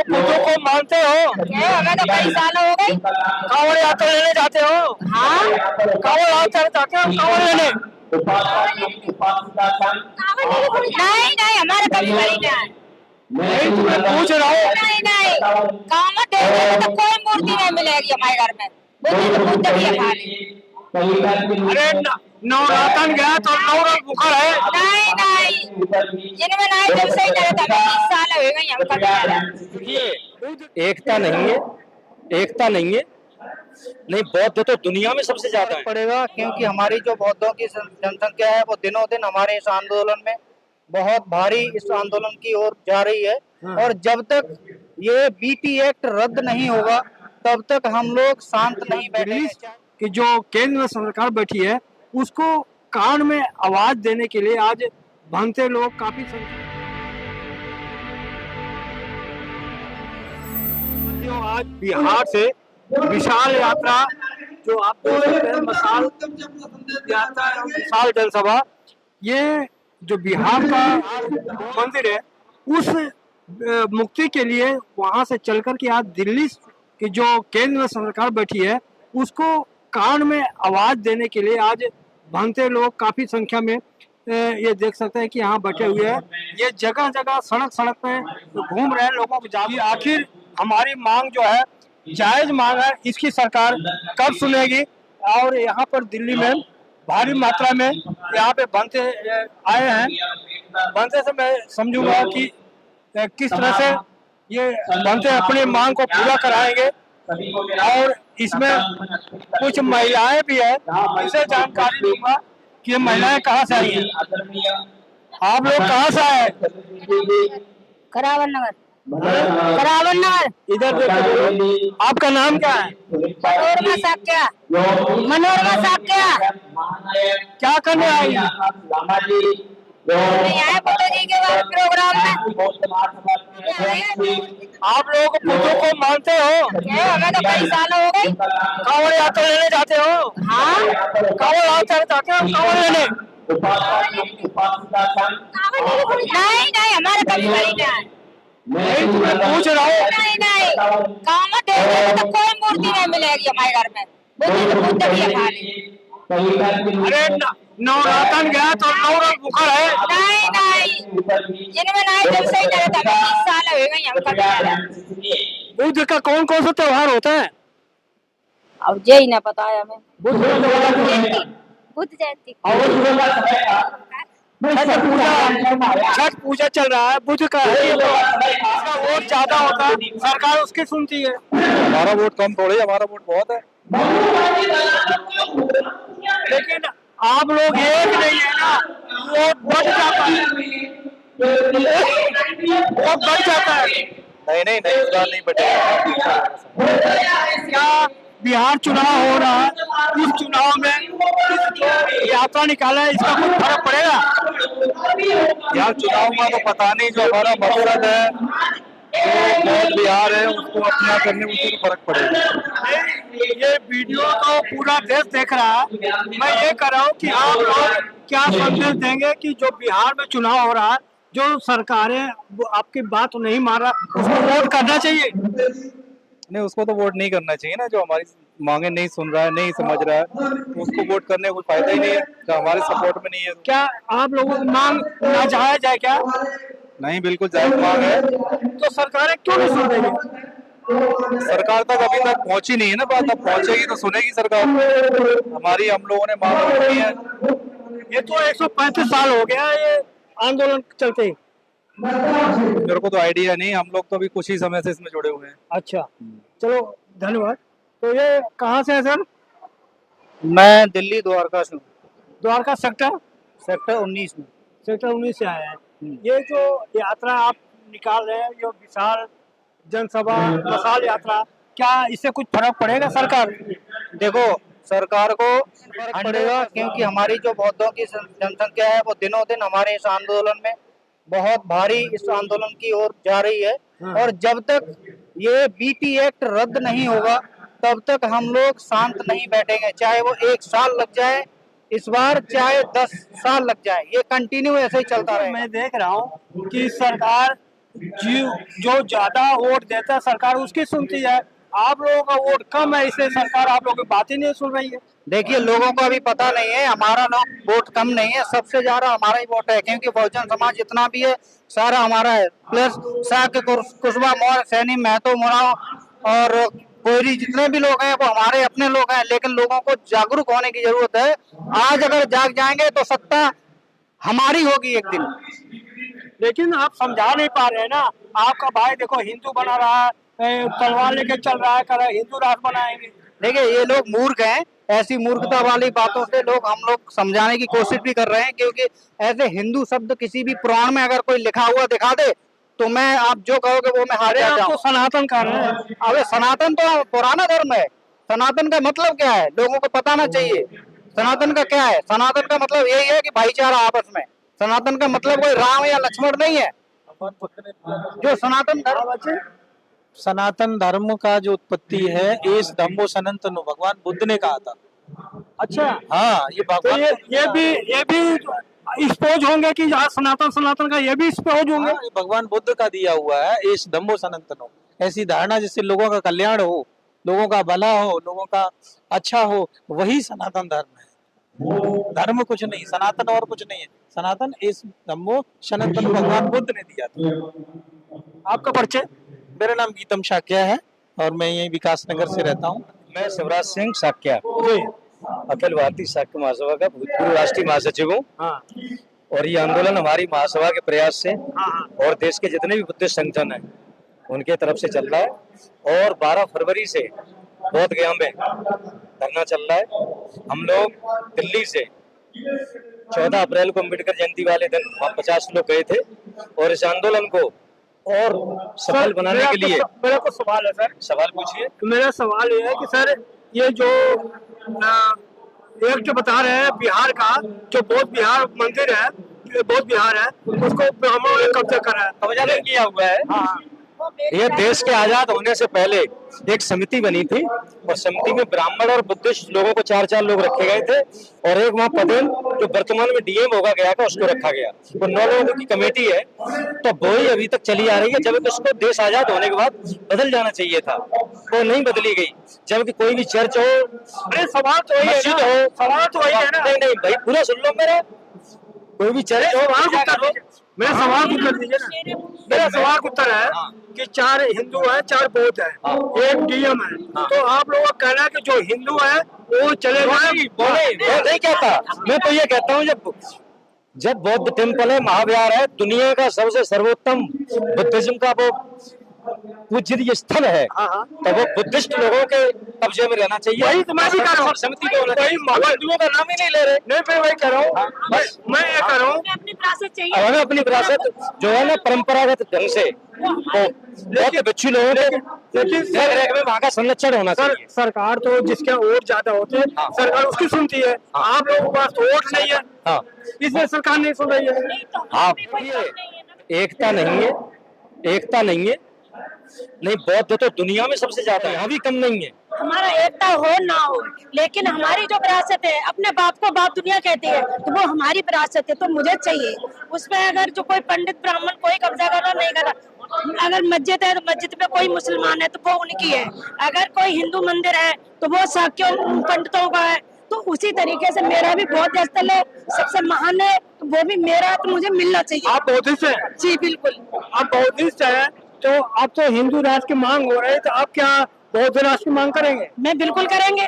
बुद्धू को मानते हो? हमें तो कई साल हो गई। कांवड़ यात्रा लेने जाते हो? हाँ, कांवड़ यात्रा जाते हो कांवड़ लेने? नहीं नहीं, हमारे कभी कहीं नहीं आए। नहीं, तुम्हें पूछ रहा हूँ। नहीं नहीं, काम देखेंगे तो कोई मूर्ति नहीं मिलेगी हमारे घर में। बुद्ध भी है खाली। अरे नवरातन गया तो नवरंग बुखर है। नहीं नहीं, जिनमें नहीं जब से ही नहीं रहता, 20 साल हो गई हम कभी नहीं आए। ये एकता नहीं है, एकता नहीं है। नहीं, बौद्ध तो दुनिया में सबसे ज्यादा है। पड़ेगा क्योंकि हमारी जो बौद्धों की जनसंख्या है वो दिनों दिन हमारे इस आंदोलन में बहुत भारी इस आंदोलन की ओर जा रही है। और जब तक ये बीटी एक्ट रद्द नहीं होगा तब तक हम लोग शांत नहीं बैठेंगे। कि जो केंद्र में सरकार बैठी है उसको कान में आवाज देने के लिए आज भंते लोग काफी जो आज बिहार से विशाल यात्रा, जो आप देख सकते हैं, मशाल यात्रा एवं विशाल जनसभा, ये जो बिहार का मंदिर है उस मुक्ति के लिए वहां से चलकर के आज दिल्ली की जो केंद्र में सरकार बैठी है उसको कान में आवाज देने के लिए आज भंते लोग काफी संख्या में ये देख सकते हैं कि यहाँ बैठे हुए हैं। ये जगह जगह सड़क सड़क पे घूम रहे हैं लोगों को जाने। आखिर हमारी मांग जो है जायज मांग है, इसकी सरकार कब सुनेगी? और यहाँ पर दिल्ली में भारी मात्रा में यहाँ पे भंते आए हैं। भंते से मैं समझूंगा कि किस तरह से ये भंते अपनी मांग को पूरा कराएंगे। और इसमें कुछ महिलाएं भी है, इसे जानकारी दूंगा कि ये महिलाएं कहाँ से आई हैं। आप लोग कहाँ से आए? करावन नगर। करावन नगर। इधर देखो, आपका नाम क्या है? मनोरमा साक्या। मनोरमा साक्या। क्या करने आई? नहीं आए बुद्ध जी के बाद प्रोग्राम में। आप लोग बुद्धू को मानते हो? हमें तो कई साल हो गई। कांवड़ यात्रा लेने जाते हो? हाँ, कांवड़ यात्रा जाते हो कांवड़ लेने? नहीं नहीं, हमारे कभी कहीं नहीं आए। नहीं, तुम्हें पूछ रहा हूँ। नहीं नहीं, काम देखेंगे तो कोई मूर्ति नहीं मिलेगी हमारे घर में। बुद्ध भी है खाली। अरे नवरातन गया तो नवरंग बुखर है। नहीं नहीं, जिनमें नहीं जब से ही नहीं रहता, 20 साल हो गई हम कभी नहीं आए। बुद्ध का कौन कौन सा त्योहार होता है? अब यही ना पता है हमें। बुद्ध बुद्ध जयंती। छठ पूजा चल रहा है, बुद्ध का है, तो इसका वोट ज्यादा होता है, सरकार उसकी सुनती है। हमारा वोट कम थोड़ी, हमारा वोट बहुत है। लेकिन आप लोग एक नहीं है ना, वोट बढ़ जाता है, वोट बढ़ जाता है। नहीं नहीं नहीं, इस बार नहीं बटेगा। क्या बिहार चुनाव हो रहा है, इस चुनाव में जो यात्रा निकाला है इसका कुछ फर्क पड़ेगा? यार चुनाव का तो पता नहीं, जो हमारा मकसद है, जो बहुत बिहार है उसको अपना करने में उसको फर्क पड़ेगा। ये वीडियो तो पूरा देश देख रहा है। मैं ये कर रहा हूँ कि आप लोग क्या संदेश देंगे कि जो बिहार में चुनाव हो रहा है, जो सरकारें आपकी बात नहीं मान रहा, उसको वोट करना चाहिए? नहीं, उसको तो वोट नहीं करना चाहिए ना। जो हमारी मांगे नहीं सुन रहा है, नहीं समझ रहा है, तो उसको वोट करने का कोई फायदा ही नहीं है, जो हमारे सपोर्ट में नहीं है। क्या आप लोगों की मांग नाजायज है क्या? नहीं, बिल्कुल जायज मांग है। तो सरकारें क्यों नहीं सुन रही? सरकार तक अभी तक पहुंची नहीं है ना बात, अब पहुंचेगी तो सुनेगी सरकार। हमारी हम लोगों ने मांग रखी है। ये तो 135 साल हो गया ये आंदोलन चलते ही। मेरे को तो आइडिया नहीं, हम लोग तो अभी कुछ ही समय से इसमें जुड़े हुए हैं। अच्छा, चलो धन्यवाद। तो ये कहाँ से है सर? मैं दिल्ली द्वारका से हूँ। द्वारका सेक्टर सेक्टर 19 में। सेक्टर 19 से आए हैं। ये जो यात्रा आप निकाल रहे हैं, जो विशाल जनसभा मशाल यात्रा, क्या इससे कुछ फर्क पड़ेगा सरकार? देखो, सरकार को फर्क पड़ेगा क्योंकि हमारी जो बौद्धों की जनसंख्या है वो दिनों दिन हमारे इस आंदोलन में बहुत भारी इस आंदोलन की ओर जा रही है। और जब तक ये बीटी एक्ट रद्द नहीं होगा तब तक हम लोग शांत नहीं बैठेंगे, चाहे वो 1 साल लग जाए इस बार, चाहे 10 साल लग जाए, ये कंटिन्यू ऐसे ही चलता रहेगा। मैं देख रहा हूँ कि सरकार जो ज्यादा वोट देता है सरकार उसकी सुनती है। आप लोगों का वोट कम है इसलिए सरकार आप लोगों की बात ही नहीं सुन रही है। देखिए, लोगों को अभी पता नहीं है, हमारा लोग वोट कम नहीं है, सबसे ज्यादा हमारा ही वोट है, क्योंकि बहुजन समाज जितना भी है सारा हमारा है। प्लस साक्य, कुशवा, मौर्य, सैनी, महतो, मुराव और कोयरी जितने भी लोग हैं वो हमारे अपने लोग हैं, लेकिन लोगों को जागरूक होने की जरूरत है। आज अगर जाग जाएंगे तो सत्ता हमारी होगी एक दिन। लेकिन आप समझा नहीं पा रहे हैं ना। आपका भाई देखो हिंदू बना रहा है, तलवार लेके चल रहा है, कह रहा है हिंदू राष्ट्र बनाएंगे। देखिए, ये लोग मूर्ख हैं, ऐसी मूर्खता वाली बातों से हम लोग समझाने की कोशिश भी कर रहे हैं, क्योंकि ऐसे हिंदू शब्द किसी भी पुराण में अगर कोई लिखा हुआ दिखा दे तो मैं आप जो कहोगे वो मैं हार अरे आप जाऊं। तो सनातन कर रहे हैं। अबे सनातन तो पुराना धर्म है। सनातन का मतलब क्या है, लोगों को पता ना चाहिए। सनातन का क्या है? सनातन का मतलब यही है कि भाईचारा आपस में। सनातन का मतलब कोई राम या लक्ष्मण नहीं है। जो सनातन धर्म, सनातन धर्म का जो उत्पत्ति है एस धम्मो सनातनो, भगवान बुद्ध ने कहा था। अच्छा, हाँ, ये तो भगवान ये भी स्पोज होंगे कि आज सनातन का ये भी स्पोज होंगे। हाँ, ये भगवान बुद्ध का दिया हुआ है एस धम्मो सनातनो। ऐसी धारणा जिससे लोगों का कल्याण हो, लोगों का भला हो, लोगों का अच्छा हो, वही सनातन धर्म है। धर्म कुछ नहीं, सनातन और कुछ नहीं है। सनातन एस धम्मो सनातन भगवान बुद्ध ने दिया था। आपका परिचय? मेरा नाम गीतम शाक्या है और मैं यही विकास नगर से रहता हूँ। मैं शिवराज सिंह साक्या, अखिल भारतीय साक्य महासभा का भूतपूर्व राष्ट्रीय महासचिव हूँ। हाँ और ये आंदोलन हमारी महासभा के प्रयास से हाँ और देश के जितने भी बुद्धिस्ट संगठन हैं उनके तरफ से चल रहा है। और 12 फरवरी से बोध गया में धरना चल रहा है। हम लोग दिल्ली से 14 अप्रैल को अम्बेडकर जयंती वाले दिन वहाँ 50 लोग गए थे और इस आंदोलन को और सफल बनाने के लिए। मेरा कुछ सवाल है सर। सवाल पूछिए। तो मेरा सवाल ये है कि सर ये जो एक जो बता रहे हैं बिहार का, जो बौद्ध बिहार मंदिर है, बौद्ध बिहार है, उसको ब्राह्मणों ने कब्जा करा है, कब्जा नहीं किया हुआ है। हाँ। यह देश के आजाद होने से पहले एक समिति बनी थी और समिति में ब्राह्मण और बुद्धिस्ट लोगों को 4-4 लोग रखे गए थे और एक वहाँ पदेन जो वर्तमान में डीएम होगा गया का उसको रखा गया। वो 9 लोगों की कमेटी है, तो वो ही अभी तक चली आ रही है। जबकि उसको देश आजाद होने के बाद बदल जाना चाहिए था, वो नहीं बदली गई। जबकि कोई भी चर्च हो, अरे सवाल तो वही है मस्जिद ना, हो, सवाल तो वही है ना। नहीं भाई पूरा सुन लो मेरा। कोई भी चर्च हो, सवाल का उत्तर दीजिए। मेरा सवाल का उत्तर दीजिए ना। मेरा सवाल का उत्तर है कि 4 हिंदू है, 4 बौद्ध है, एक डीएम है। तो आप लोगों का कहना है कि जो हिंदू है वो चले जाए। मैं नहीं कहता, मैं तो ये कहता हूँ जब बौद्ध टेम्पल है, महाविहार है, दुनिया का सबसे सर्वोत्तम बुद्धिज्म का वो पूज्य स्थल है, तो वो बुद्धिस्ट लोगों के कब्जे में रहना चाहिए। वही तो मैं भी कह रहा हूँ। समिति को होना चाहिए। हिंदुओं का नाम ही नहीं ले रहे। नहीं, मैं वही कह रहा हूँ। मैं ये कह रहा हूँ अपनी विरासत चाहिए। अब हमें अपनी विरासत जो है ना परंपरागत ढंग से वो बिच्छू लोगों के लेकिन देख रेख में वहाँ का संरक्षण होना चाहिए। सरकार तो जिसके वोट ज्यादा होते हैं सरकार उसकी सुनती है। आप लोगों के पास तो वोट नहीं है, हाँ, इसलिए सरकार नहीं सुन रही है। नहीं तो हाँ, हमें कोई काम नहीं है ना। एकता नहीं है, एकता नहीं है। नहीं, बौद्ध तो दुनिया में सबसे ज्यादा है, यहाँ भी कम नहीं है। हमारा एकता हो ना हो, लेकिन हमारी जो विरासत है, अपने बाप को बाप दुनिया कहती है, तो वो हमारी विरासत है, तो मुझे चाहिए। उसमें अगर जो कोई पंडित ब्राह्मण कोई कब्जा कर रहा नहीं कर रहा। अगर मस्जिद है तो मस्जिद में कोई मुसलमान है तो वो उनकी है। अगर कोई हिंदू मंदिर है तो वो शाक्यों पंडितों का है। तो उसी तरीके से मेरा भी बौद्ध स्थल है, सबसे महान है, तो वो भी मेरा, तो मुझे मिलना चाहिए। आप बौद्धिस्ट हैं? जी बिल्कुल। आप बौद्धिस्ट हैं, तो आप तो हिंदू राष्ट्र की मांग हो रही है, तो आप क्या बौद्ध राष्ट्र की मांग करेंगे? मैं बिल्कुल करेंगे।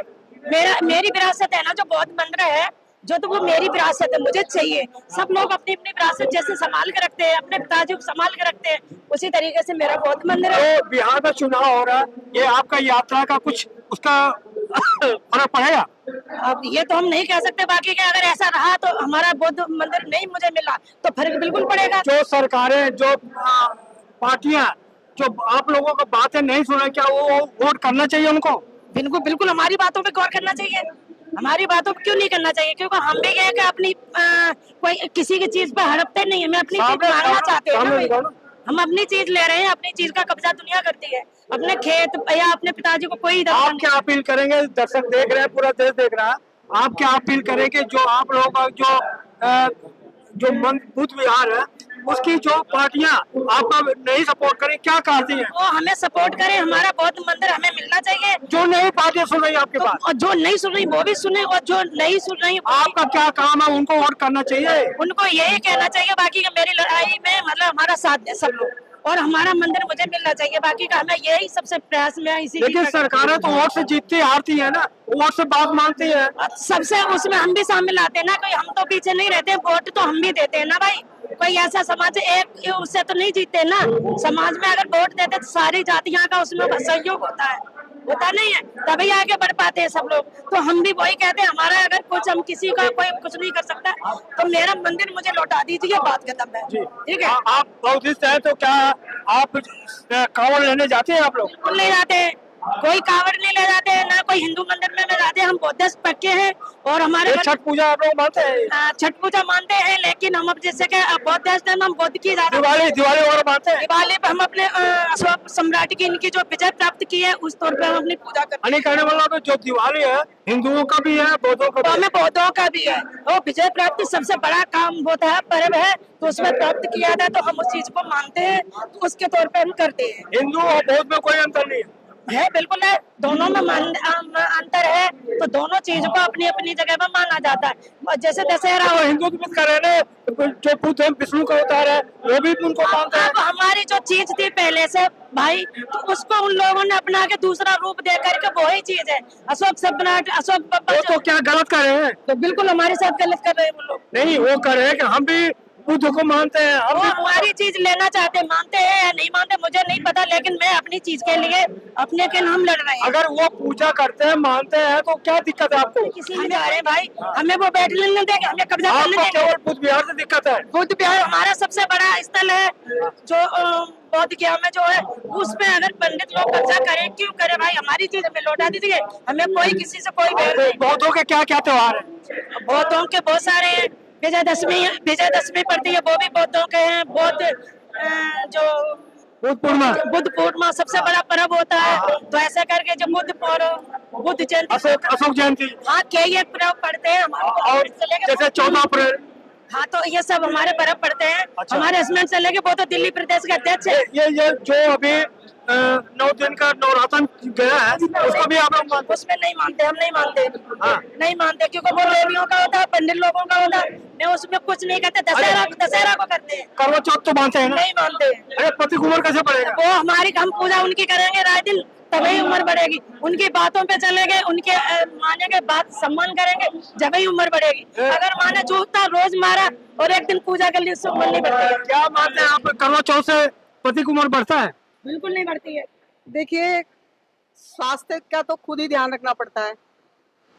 मेरी विरासत है ना, जो बौद्ध मंदिर है, जो तो वो मेरी विरासत है, मुझे चाहिए। सब लोग अपनी अपनी विरासत जैसे संभाल के रखते हैं, अपने पिताजी को संभाल के रखते हैं, उसी तरीके से मेरा बौद्ध मंदिर है। तो बिहार में चुनाव हो रहा है, ये आपका यात्रा का कुछ उसका फर्क पड़ेगा? अब ये तो हम नहीं कह सकते, बाकी कि अगर ऐसा रहा तो हमारा बौद्ध मंदिर नहीं मुझे मिला तो फर्क बिल्कुल पड़ेगा। जो सरकारें, जो पार्टियां जो आप लोगों को बातें नहीं सुने, क्या वो वोट करना चाहिए उनको? बिल्कुल बिल्कुल, हमारी बातों पे गौर करना चाहिए। हमारी बातों पे क्यों नहीं करना चाहिए? क्योंकि हम भी ये है कि अपनी कोई किसी की चीज पर हड़पते नहीं है। मैं अपनी चीज मांगना चाहते हैं ना भाई। हम अपनी चीज ले रहे हैं, अपनी चीज का कब्जा दुनिया करती है। अपने खेत या अपने पिताजी को कोई आप क्या अपील करेंगे? दर्शक देख रहे हैं, पूरा देश देख रहा है, आप क्या अपील करेंगे? जो आप लोगों का जो बुद्ध विहार है उसकी जो पार्टियां आपका नहीं सपोर्ट करें, क्या कहती हैं? वो हमें सपोर्ट करे, हमारा बौद्ध मंदिर हमें मिलना चाहिए। जो नई पार्टियां सुन रही है आपके पास, और जो नहीं सुन रही वो भी सुने, और जो नहीं सुन रही आपका क्या काम है? उनको वोट करना चाहिए। उनको यही कहना चाहिए, बाकी का मेरी लड़ाई में मतलब हमारा साथ दे सब लोग, और हमारा मंदिर मुझे मिलना चाहिए, बाकी का हमें यही सबसे प्रयास में है। इसी लेकिन सरकारें तो वोट से जीतती हारती है ना, वोट से बात मानती है। सबसे उसमें हम भी शामिल आते हैं ना, कोई हम तो पीछे नहीं रहते, वोट तो हम भी देते हैं ना भाई। कोई ऐसा समाज एक उससे तो नहीं जीतते ना, समाज में अगर वोट देते तो सारी जातियां का उसमें सहयोग होता है, होता नहीं है, तभी आगे बढ़ पाते हैं सब लोग। तो हम भी वही कहते हैं, हमारा अगर कुछ हम किसी का कोई कुछ नहीं कर सकता तो मेरा मंदिर मुझे लौटा दीजिए, बात खत्म है। ठीक है, आप बौद्धिस्ट हैं तो क्या आप कांवड़ लेने जाते हैं? आप लोग बिल्कुल नहीं जाते हैं, कोई कावड़ नहीं ले जाते हैं, ना कोई हिंदू मंदिर में ले जाते हैं। हम बौद्धिस्ट पक्के हैं, और हमारे छठ पूजा आप लोग मानते हैं? छठ पूजा मानते हैं, लेकिन हम अब जैसे कि बौद्धिस्ट हैं, हम बुद्ध की ज्यादा दिवाली वगैरह मानते हैं? दिवाली पे हम अपने अशोक सम्राट की इनकी जो विजय प्राप्त की है उस तौर पे हम अपनी पूजा करते हैं। यानी कहने वाला तो जो दिवाली है हिंदुओं का भी है, बौद्धों का तो भी है। हमें बौद्धों का भी है, वो विजय प्राप्ति सबसे बड़ा काम होता है, पर्व है, तो उसमें प्राप्त किया जाता है, तो हम उस चीज को मानते हैं, तो उसके तौर पे हम करते हैं। हिंदू और बौद्ध में कोई अंतर नहीं है, बिल्कुल है, दोनों में अंतर है, तो दोनों चीज को अपनी अपनी जगह पर माना जाता है। जैसे दशहरा है। हिंदू तो कर रहे हैं, जो बुद्ध है विष्णु का अवतार है, वो भी उनको मानते हैं। अब हमारी जो चीज थी पहले से भाई, तो उसको उन लोगों ने अपना के दूसरा रूप दे करके वही चीज है अशोक सम्राट, अशोक बाबा। वो तो क्या गलत कर रहे हैं? तो बिल्कुल हमारे साथ गलत कर रहे हैं वो लोग। नहीं, वो कर रहे हैं कि हम भी बुद्ध को मानते हैं, हम वो भी हमारी चीज लेना चाहते हैं, मानते हैं या नहीं मानते मुझे नहीं पता, लेकिन मैं अपनी चीज के लिए अपने के नाम लड़ रहे हैं। अगर वो पूजा करते हैं, मानते हैं, तो क्या दिक्कत है आपको? किसी में जा रहे हैं भाई, हमें वो बैठने नहीं देंगे, हमें कब्जा करने आपको देंगे। केवल बुद्ध विहार से दिक्कत है? बुद्ध विहार हमारा सबसे बड़ा स्थल है, जो बौद्ध गया में जो है, उस पे अगर पंडित लोग कब्जा करें, क्यों करे भाई? हमारी चीज हमें लौटा दीजिए, हमें कोई किसी से कोई बैर नहीं। बौद्धों के क्या क्या त्योहार है? बौद्धों के बहुत सारे हैं, विजयदशमी पड़ती है, वो भी बौद्धों के हैं। जो बुद्ध पूर्णिमा सबसे बड़ा पर्व होता है, तो ऐसा करके जो बुद्ध जयंती, अशोक जयंती, हाँ के ये पर्व पड़ते हैं और जैसे 14 अप्रैल, हाँ तो ये सब हमारे पर्व पड़ते हैं। अच्छा। हमारे हस्बैंड से लेके वो तो दिल्ली प्रदेश के अध्यक्ष है। ये जो अभी 9 दिन का नवरात्र गया है, उसको भी आप लोग मानते उसमें नहीं मानते, हम नहीं मानते। हाँ। नहीं मानते, क्योंकि वो देवियों का होता है, पंडित लोगों का होता है, मैं उसमें कुछ नहीं कहते। दशहरा को करते हैं। करवा चौथ तो मानते हैं ना? नहीं मानते। अरे पति कुमार कैसे पड़ेगा? वो हमारी हम पूजा उनकी करेंगे राय दिन, तभी उम्र बढ़ेगी। उनकी बातों पे चलेंगे, उनके मानेंगे, बात सम्मान करेंगे, जब ही उम्र बढ़ेगी। अगर माने जूता रोज मारा और एक दिन पूजा कर ली, उससे उम्र नहीं बढ़ती है। क्या मानते हैं आप? करवा चौथ से पति कुमार बढ़ता है? बिल्कुल नहीं बढ़ती है। देखिए, स्वास्थ्य का तो खुद ही ध्यान रखना पड़ता है,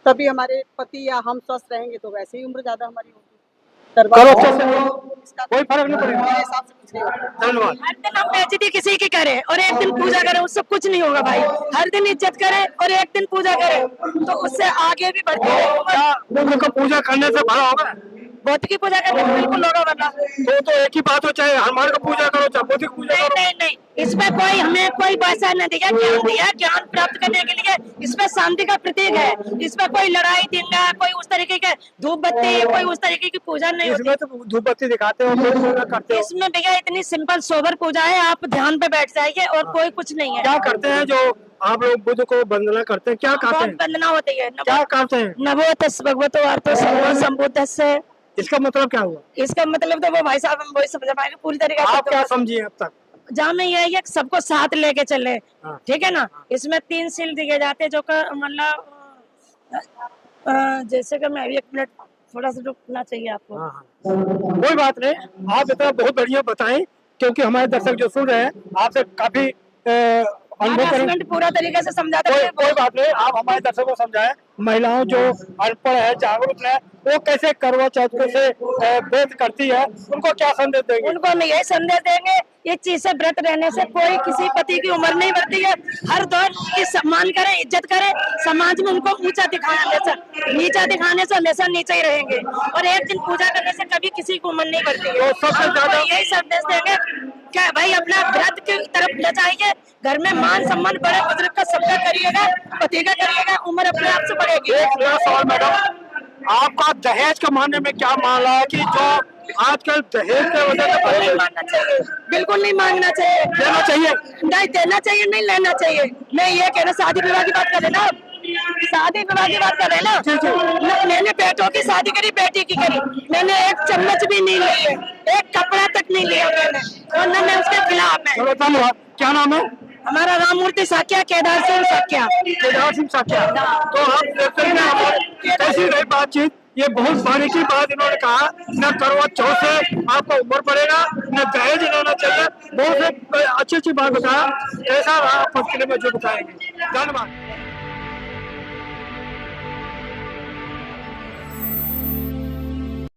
तभी हमारे पति या हम स्वस्थ रहेंगे, तो वैसे ही उम्र ज्यादा हमारी होगी। करवा चौथ से इसका कोई फर्क नहीं पड़ेगा। मेरे हिसाब से कुछ नहीं होगा। धन्यवाद। हर दिन हम बेइज्जती किसी की करें और एक दिन पूजा करें, उससे कुछ नहीं होगा भाई। हर दिन इज्जत करें और एक दिन पूजा करें, तो उससे आगे भी बढ़ते हैं। क्या बुद्ध को पूजा करने से भला होगा? बुद्ध की पूजा करने से बिल्कुल होगा वरना। तो एक ही बात हो, चाहे हनुमान को पूजा करो, चाहे बुद्ध की पूजा नहीं करो। नहीं नहीं, इसमें कोई हमें कोई पैसा नहीं दिया, ज्ञान प्राप्त करने के लिए। इसमें शांति का प्रतीक है, इसमें कोई लड़ाई दंगा, कोई उस तरीके के धूप बत्ती, कोई उस तरीके की पूजा नहीं होती। इसमें तो धूप बत्ती दिखाते हो, पूजा करते हो। इसमें भैया इतनी सिंपल सोबर पूजा है, आप ध्यान पे बैठ जाइए और कोई कुछ नहीं है। क्या करते हैं जो आप लोग बुद्ध को वंदना करते हैं? क्या कहते हैं? वंदना होती है। क्या कहते हैं? नमो तस् भगवतो अर्थो सर्वो संबुद्धस्स। इसका मतलब क्या हुआ? इसका मतलब तो वो भाई साहब हम वही समझ पाएंगे पूरी तरीके आप क्या समझिए अब तक? जहाँ में यही है कि सबको साथ लेके चले, हाँ। ठीक है ना। इसमें 3 सील दिए जाते हैं, जो मतलब जैसे कि मैं अभी 1 मिनट थोड़ा सा रुकना चाहिए आपको। हाँ। कोई बात नहीं, आप इतना बहुत बढ़िया बताएं, क्योंकि हमारे दर्शक जो सुन रहे हैं आपसे काफी अनुभव करें। हस्बैंड पूरा तरीके से समझाते हैं। कोई बात नहीं, आप हमारे दर्शकों को समझाएं। महिलाओं जो अनपढ़ है, जागरूक है, वो कैसे करवा चौथ को से व्रत करती है, उनको क्या संदेश देंगे? उनको हम यही संदेश देंगे, ये चीज से व्रत रहने से कोई किसी पति की उम्र नहीं बढ़ती है। हर दौर की सम्मान करें, इज्जत करें, समाज में उनको ऊंचा दिखाएं, हमेशा नीचा दिखाने से हमेशा नीचे ही रहेंगे। और एक दिन पूजा करने से कभी किसी की उम्र नहीं बढ़ती है। तो सबसे हम ज्यादा यही संदेश देंगे क्या भाई, अपना व्रत की तरफ ले जाइए, घर में मान सम्मान बड़े बुजुर्ग का सबका करिएगा, पति का करिएगा, उम्र अपने आप से बढ़ेगी। एक नया सवाल मैडम, आपका दहेज के मामले में क्या मामला है कि जो आजकल दहेज के वजह से बिल्कुल नहीं मांगना चाहिए, बिल्कुल नहीं मांगना चाहिए, देना चाहिए। नहीं देना चाहिए, नहीं लेना चाहिए। मैं ये कह रहा, शादी विवाह की बात कर रहे ना, शादी विवाह की बात कर रहे ना। मैंने बेटों की शादी करी, बेटी की करी, मैंने एक चम्मच भी नहीं ली है, एक कपड़ा तक नहीं लिया मैंने, और न मैं उसके खिलाफ है। चलो धन्यवाद। क्या नाम है? हमारा राममूर्ति साकिया, केदार सिंह साकिया। केदार सिंह साकिया। तो हम देखते हैं हमारे कैसी रही बातचीत। ये बहुत बारीकी बात इन्होंने कहा, न करवा चौथ से आपका उम्र पड़ेगा, न दहेज लेना चाहिए। बहुत अच्छी अच्छी बात बताया। कैसा रहा आपके लिए में जो बताएंगे। धन्यवाद।